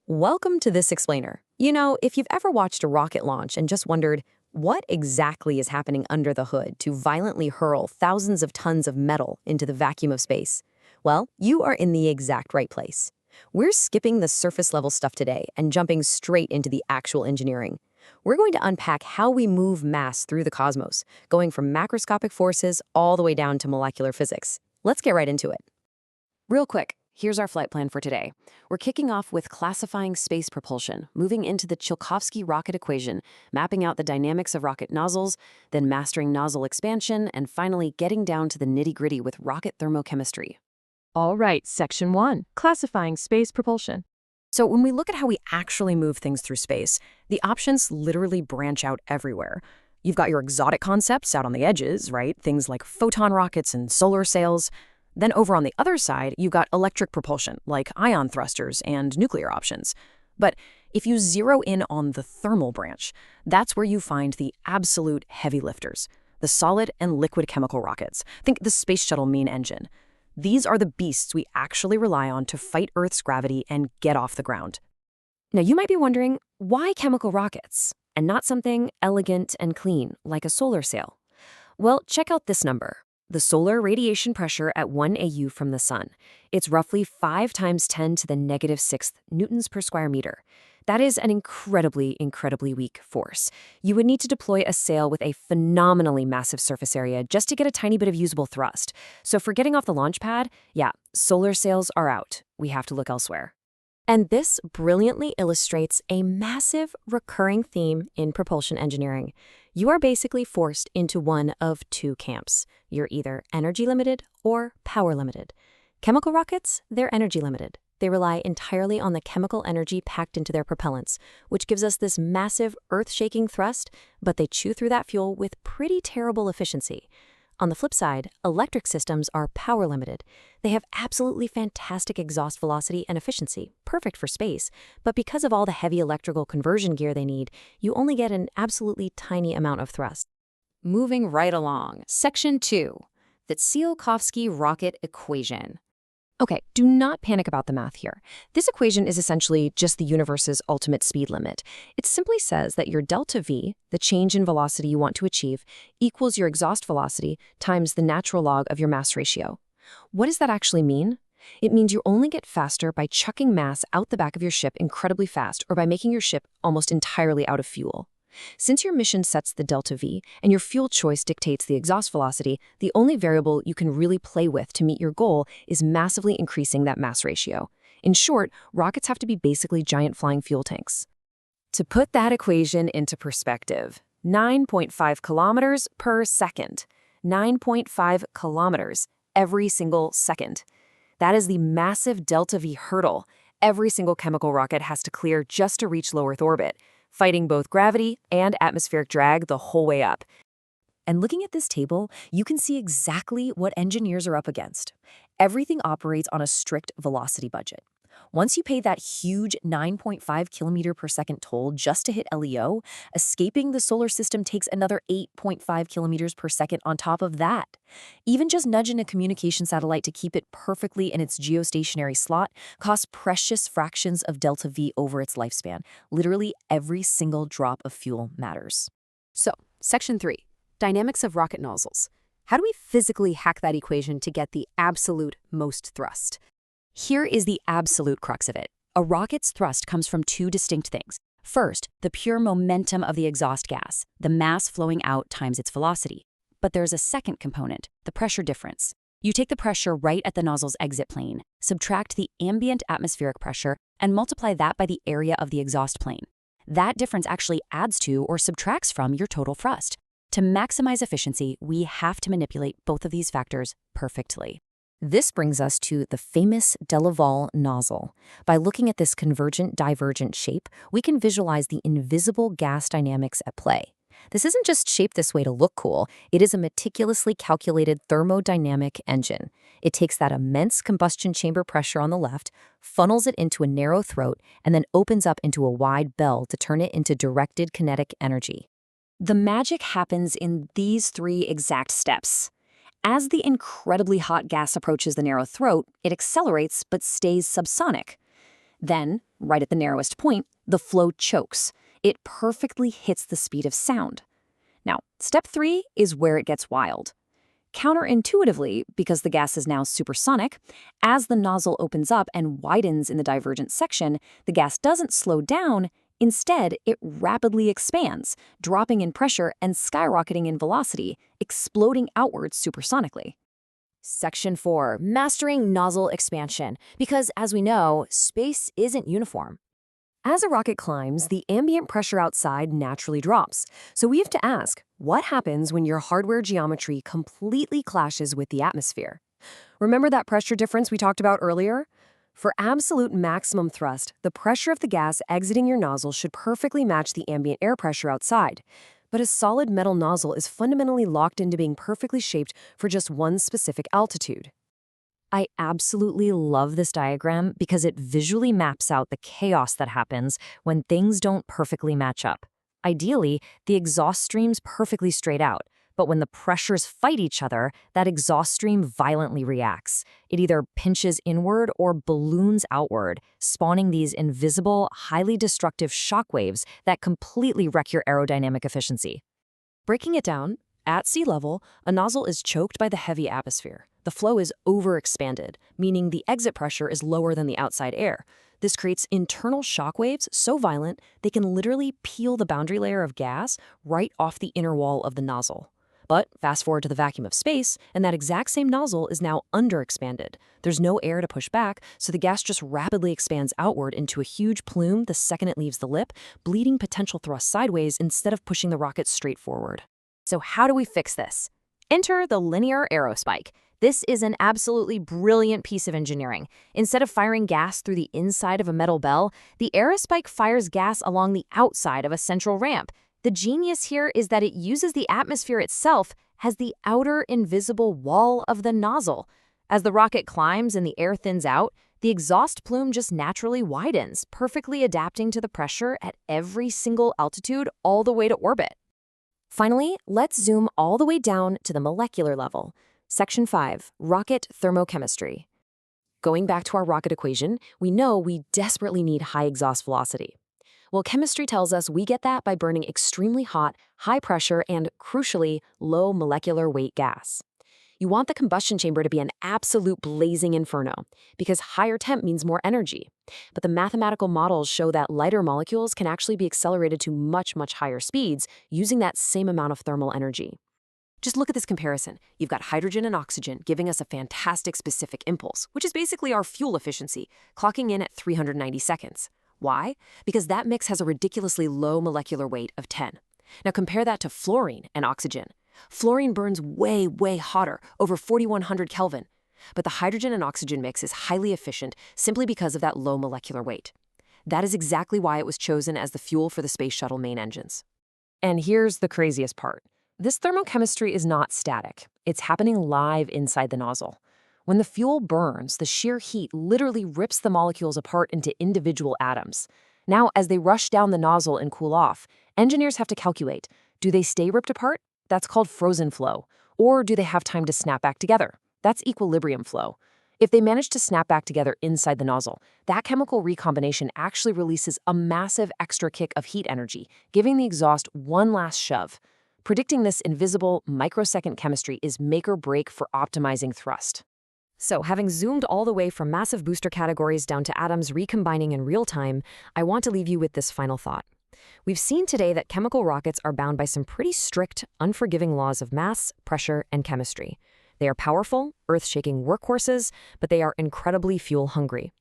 Welcome to This Explainer. You know, if you've ever watched a rocket launch and just wondered what exactly is happening under the hood to violently hurl thousands of tons of metal into the vacuum of space, well, you are in the exact right place. We're skipping the surface level stuff today and jumping straight into the actual engineering. We're going to unpack how we move mass through the cosmos, going from macroscopic forces all the way down to molecular physics. Let's get right into it. Real quick, here's our flight plan for today. We're kicking off with classifying space propulsion, moving into the Tsiolkovsky rocket equation, mapping out the dynamics of rocket nozzles, then mastering nozzle expansion, and finally getting down to the nitty-gritty with rocket thermochemistry. All right, Section 1, Classifying Space Propulsion. So when we look at how we actually move things through space, the options literally branch out everywhere. You've got your exotic concepts out on the edges, right? Things like photon rockets and solar sails. Then over on the other side, you've got electric propulsion, like ion thrusters and nuclear options. But if you zero in on the thermal branch, that's where you find the absolute heavy lifters, the solid and liquid chemical rockets. Think the Space Shuttle main engine. These are the beasts we actually rely on to fight Earth's gravity and get off the ground. Now, you might be wondering, why chemical rockets, and not something elegant and clean, like a solar sail? Well, check out this number. The solar radiation pressure at 1 AU from the sun. It's roughly 5 times 10 to the negative 6th newtons per square meter. That is an incredibly weak force. You would need to deploy a sail with a phenomenally massive surface area just to get a tiny bit of usable thrust. So for getting off the launch pad, yeah, solar sails are out. We have to look elsewhere. And this brilliantly illustrates a massive recurring theme in propulsion engineering. You are basically forced into one of two camps. You're either energy limited or power limited. Chemical rockets, they're energy limited. They rely entirely on the chemical energy packed into their propellants, which gives us this massive earth-shaking thrust, but they chew through that fuel with pretty terrible efficiency. On the flip side, electric systems are power limited. They have absolutely fantastic exhaust velocity and efficiency, perfect for space, but because of all the heavy electrical conversion gear they need, you only get an absolutely tiny amount of thrust. Moving right along, Section 2, the Tsiolkovsky rocket equation. Okay, do not panic about the math here. This equation is essentially just the universe's ultimate speed limit. It simply says that your delta V, the change in velocity you want to achieve, equals your exhaust velocity times the natural log of your mass ratio. What does that actually mean? It means you only get faster by chucking mass out the back of your ship incredibly fast or by making your ship almost entirely out of fuel. Since your mission sets the delta V and your fuel choice dictates the exhaust velocity, the only variable you can really play with to meet your goal is massively increasing that mass ratio. In short, rockets have to be basically giant flying fuel tanks. To put that equation into perspective, 9.5 kilometers per second. 9.5 kilometers every single second. That is the massive delta V hurdle every single chemical rocket has to clear just to reach low Earth orbit, fighting both gravity and atmospheric drag the whole way up. And looking at this table, you can see exactly what engineers are up against. Everything operates on a strict velocity budget. Once you pay that huge 9.5 kilometer per second toll just to hit LEO, escaping the solar system takes another 8.5 kilometers per second on top of that. Even just nudging a communication satellite to keep it perfectly in its geostationary slot costs precious fractions of delta V over its lifespan. Literally every single drop of fuel matters. So, Section 3, Dynamics of rocket nozzles. How do we physically hack that equation to get the absolute most thrust? Here is the absolute crux of it. A rocket's thrust comes from two distinct things. First, the pure momentum of the exhaust gas, the mass flowing out times its velocity. But there's a second component, the pressure difference. You take the pressure right at the nozzle's exit plane, subtract the ambient atmospheric pressure, and multiply that by the area of the exhaust plane. That difference actually adds to or subtracts from your total thrust. To maximize efficiency, we have to manipulate both of these factors perfectly. This brings us to the famous de Laval nozzle. By looking at this convergent-divergent shape, we can visualize the invisible gas dynamics at play. This isn't just shaped this way to look cool, it is a meticulously calculated thermodynamic engine. It takes that immense combustion chamber pressure on the left, funnels it into a narrow throat, and then opens up into a wide bell to turn it into directed kinetic energy. The magic happens in these 3 exact steps. As the incredibly hot gas approaches the narrow throat, it accelerates but stays subsonic. Then, right at the narrowest point, the flow chokes. It perfectly hits the speed of sound. Now, step 3 is where it gets wild. Counterintuitively, because the gas is now supersonic, as the nozzle opens up and widens in the divergent section, the gas doesn't slow down. Instead, it rapidly expands, dropping in pressure and skyrocketing in velocity, exploding outwards supersonically. Section 4. Mastering nozzle expansion. Because, as we know, space isn't uniform. As a rocket climbs, the ambient pressure outside naturally drops. So we have to ask, what happens when your hardware geometry completely clashes with the atmosphere? Remember that pressure difference we talked about earlier? For absolute maximum thrust, the pressure of the gas exiting your nozzle should perfectly match the ambient air pressure outside. But a solid metal nozzle is fundamentally locked into being perfectly shaped for just one specific altitude. I absolutely love this diagram because it visually maps out the chaos that happens when things don't perfectly match up. Ideally, the exhaust stream's perfectly straight out, but when the pressures fight each other, that exhaust stream violently reacts. It either pinches inward or balloons outward, spawning these invisible, highly destructive shock waves that completely wreck your aerodynamic efficiency. Breaking it down, at sea level, a nozzle is choked by the heavy atmosphere. The flow is overexpanded, meaning the exit pressure is lower than the outside air. This creates internal shock waves so violent they can literally peel the boundary layer of gas right off the inner wall of the nozzle. But fast forward to the vacuum of space, and that exact same nozzle is now underexpanded. There's no air to push back, so the gas just rapidly expands outward into a huge plume the second it leaves the lip, bleeding potential thrust sideways instead of pushing the rocket straight forward. So how do we fix this? Enter the linear aerospike. This is an absolutely brilliant piece of engineering. Instead of firing gas through the inside of a metal bell, the aerospike fires gas along the outside of a central ramp. The genius here is that it uses the atmosphere itself as the outer invisible wall of the nozzle. As the rocket climbs and the air thins out, the exhaust plume just naturally widens, perfectly adapting to the pressure at every single altitude all the way to orbit. Finally, let's zoom all the way down to the molecular level. Section 5. Rocket thermochemistry. Going back to our rocket equation, we know we desperately need high exhaust velocity. Well, chemistry tells us we get that by burning extremely hot, high pressure, and, crucially, low molecular weight gas. You want the combustion chamber to be an absolute blazing inferno, because higher temp means more energy. But the mathematical models show that lighter molecules can actually be accelerated to much, much higher speeds using that same amount of thermal energy. Just look at this comparison. You've got hydrogen and oxygen giving us a fantastic specific impulse, which is basically our fuel efficiency, clocking in at 390 seconds. Why? Because that mix has a ridiculously low molecular weight of 10. Now compare that to fluorine and oxygen. Fluorine burns way, way hotter, over 4,100 Kelvin. But the hydrogen and oxygen mix is highly efficient simply because of that low molecular weight. That is exactly why it was chosen as the fuel for the space shuttle main engines. And here's the craziest part. This thermochemistry is not static. It's happening live inside the nozzle. When the fuel burns, the sheer heat literally rips the molecules apart into individual atoms. Now, as they rush down the nozzle and cool off, engineers have to calculate, do they stay ripped apart? That's called frozen flow. Or do they have time to snap back together? That's equilibrium flow. If they manage to snap back together inside the nozzle, that chemical recombination actually releases a massive extra kick of heat energy, giving the exhaust one last shove. Predicting this invisible, microsecond chemistry is make or break for optimizing thrust. So, having zoomed all the way from massive booster categories down to atoms recombining in real time, I want to leave you with this final thought. We've seen today that chemical rockets are bound by some pretty strict, unforgiving laws of mass, pressure, and chemistry. They are powerful, earth-shaking workhorses, but they are incredibly fuel-hungry.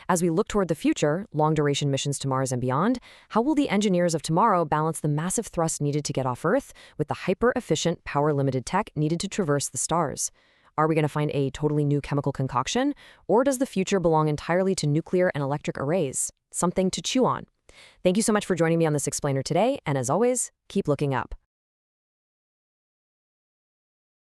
As we look toward the future, long-duration missions to Mars and beyond, how will the engineers of tomorrow balance the massive thrust needed to get off Earth with the hyper-efficient, power-limited tech needed to traverse the stars? Are we going to find a totally new chemical concoction, or does the future belong entirely to nuclear and electric arrays? Something to chew on. Thank you so much for joining me on this explainer today, and as always, keep looking up.